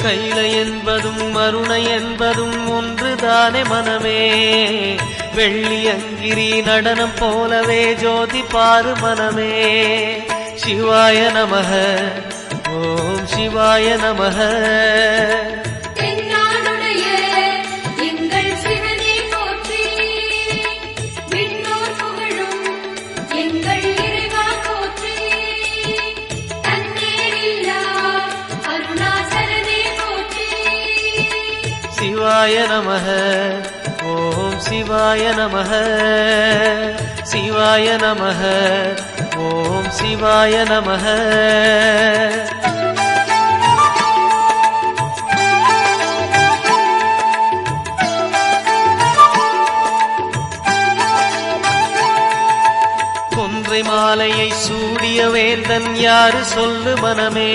கைல என்பதும் மருணை என்பதும் ஒன்றுதானே மனமே. வெள்ளி அங்கிரி நடனம் போலவே ஜோதி பாரு மனமே. சிவாய நமக ஓம் சிவாய நமக. சிவாய நமக ஓம் சிவாய நமக. சிவாய நமக ஓம் சிவாய நமக. கொன்றை மாலையை சூடிய வேந்தன் யாரு சொல்லு மனமே.